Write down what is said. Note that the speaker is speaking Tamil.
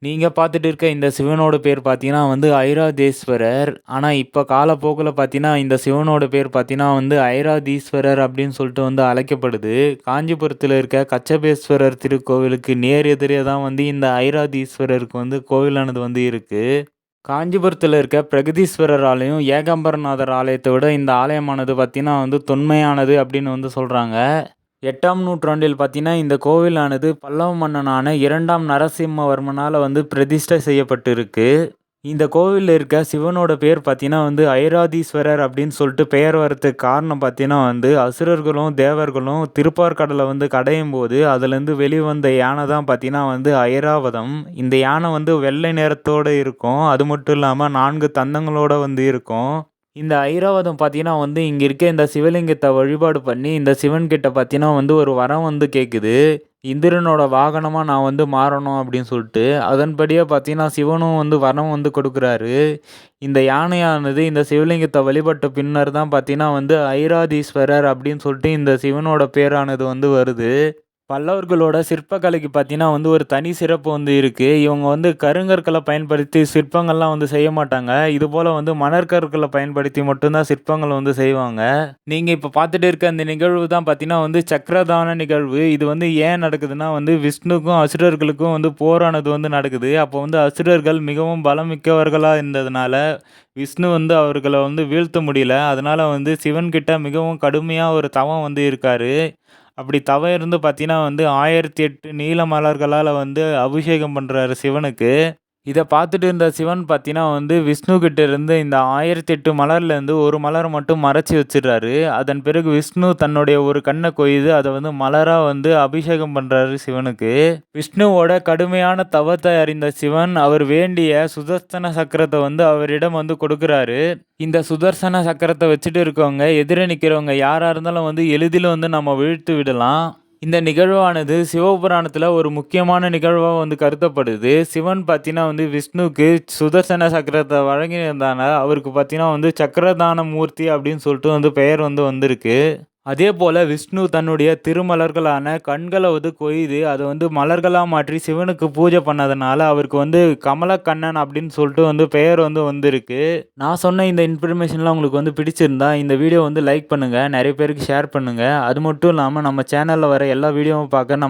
நீங்க பார்த்துட்டு இருக்க இந்த சிவனோட பேர் பார்த்தீங்கன்னா ஐராதேஸ்வரர். ஆனா, இப்ப காலப்போக்குல பார்த்தீங்கன்னா, இந்த சிவனோட பேர் பார்த்தீங்கன்னா ஐராதீஸ்வரர் அப்படின்னு சொல்லிட்டு அழைக்கப்படுது. காஞ்சிபுரத்தில இருக்க கச்சபேஸ்வரர் திருக்கோவிலுக்கு நேர் எதிரே தான் இந்த ஐராதீஸ்வரருக்கு கோவிலானது இருக்கு. காஞ்சிபுரத்தில இருக்க பிரகதீஸ்வரர் ஆலயம், ஏகாம்பரநாதர் ஆலயத்த விட இந்த ஆலயமானது பார்த்தீங்கன்னா தொன்மையானது அப்படின்னு சொல்றாங்க. 8ஆம் நூற்றாண்டில் பார்த்தீங்கன்னா, இந்த கோவிலானது பல்லவ மன்னனான 2ஆம் நரசிம்மவர்மனால பிரதிஷ்டை செய்யப்பட்டிருக்கு. இந்த கோவில்ல இருக்க சிவனோட பேர் பார்த்தீங்கன்னா ஐராதீஸ்வரர் அப்படின்னு சொல்லிட்டு பெயர் வரதுக்கு காரணம் பார்த்தீங்கன்னா அசுரர்களும், தேவர்களும் திருப்பாற்கடலை கடையும்போது அதுலேருந்து வெளிவந்த யானை தான் பார்த்தீங்கன்னா ஐராவதம். இந்த யானை வெள்ளை நிறத்தோட இருக்கும். அது மட்டும் இல்லாம 4 தந்தங்களோட இருக்கும். இந்த ஐராவதம் பார்த்தீங்கன்னா இங்க இருக்க இந்த சிவலிங்கத்த வழிபாடு பண்ணி, இந்த சிவன் கிட்ட பார்த்தீங்கன்னா ஒரு வரம் கேட்குது. இந்திரனோட வாகனமா நான் மாறணும் அப்படின்னு சொல்லிட்டு. அதன்படியே பார்த்தீங்கன்னா சிவனும் வரம் கொடுக்குறாரு. இந்த யானையானது இந்த சிவலிங்கத்த வழிபட்ட பின்னர் தான் பார்த்தீங்கன்னா ஐராதீஸ்வரர் அப்படின்னு சொல்லிட்டு இந்த சிவனோட பேரானது வருது. பல்லவர்களோட சிற்பக்கலைக்கு பார்த்தீங்கன்னா ஒரு தனி சிறப்பு இருக்கு. இவங்க கருங்கற்கள பயன்படுத்தி சிற்பங்கள்லாம் செய்ய மாட்டாங்க. இதுபோல மணற்கற்கள பயன்படுத்தி மட்டும் தான் சிற்பங்கள் செய்வாங்க. நீங்க இப்ப பார்த்துட்டு இருக்க அந்த நிகழ்வு தான் பார்த்தீங்கன்னா சக்கரதான நிகழ்வு. இது ஏன் நடக்குதுன்னா விஷ்ணுக்கும் அசுரர்களுக்கும் போரானது நடக்குது. அப்போ அசுரர்கள் மிகவும் பலம் மிக்கவர்களா இருந்ததுனால, விஷ்ணு அவர்கள வீழ்த்த முடியல. அதனால சிவன் கிட்ட மிகவும் கடுமையா ஒரு தவம் இருக்காரு. அப்படி தவம் இருந்து பார்த்தீங்கன்னா 1008 நீல மலர்களால அபிஷேகம் பண்றாரு சிவனுக்கு. இத பார்த்துட்டு இருந்த சிவன் பார்த்தீங்கன்னா விஷ்ணு கிட்ட இருந்து இந்த 1008 மலர்லேருந்து ஒரு மலர மட்டும் மறைச்சு வச்சுடுறாரு. அதன் பிறகு விஷ்ணு தன்னுடைய ஒரு கண்ண கொய்து அத மலரா அபிஷேகம் பண்றாரு சிவனுக்கு. விஷ்ணுவோட கடுமையான தவத்தை அறிந்த சிவன் அவர் வேண்டிய சுதர்சன சக்கரத்த அவரிடம் கொடுக்குறாரு. இந்த சுதர்சன சக்கரத்த வச்சுட்டு இருக்கவங்க, எதிர நிக்கிறவங்க யாரா இருந்தாலும் எளிதில நம்ம வீழ்த்து விடலாம். இந்த நிகழ்வானது சிவபுராணத்துல ஒரு முக்கியமான நிகழ்வா கருதப்படுது. சிவன் பார்த்தீங்கன்னா விஷ்ணுவுக்கு சுதர்சன சக்கரத்த வழங்கியிருந்தாங்க. அவருக்கு பார்த்தீங்கன்னா சக்கரதான மூர்த்தி அப்படின்னு சொல்லிட்டு பெயர் வந்திருக்கு. அதேபோல விஷ்ணு தன்னுடைய திருமலர்களான கண்கள கொய்து அத மலர்களா மாற்றி சிவனுக்கு பூஜை பண்ணதுனால அவருக்கு கமலக்கண்ணன் அப்படின்னு சொல்லிட்டு பெயர் வந்திருக்கு. நான் சொன்ன இந்த இன்ஃபர்மேஷன்லாம் உங்களுக்கு பிடிச்சிருந்தா இந்த வீடியோ லைக் பண்ணுங்க. நிறைய பேருக்கு ஷேர் பண்ணுங்க. அது மட்டும் இல்லாம நம்ம சேனல்ல வர எல்லா வீடியோவும் பார்க்க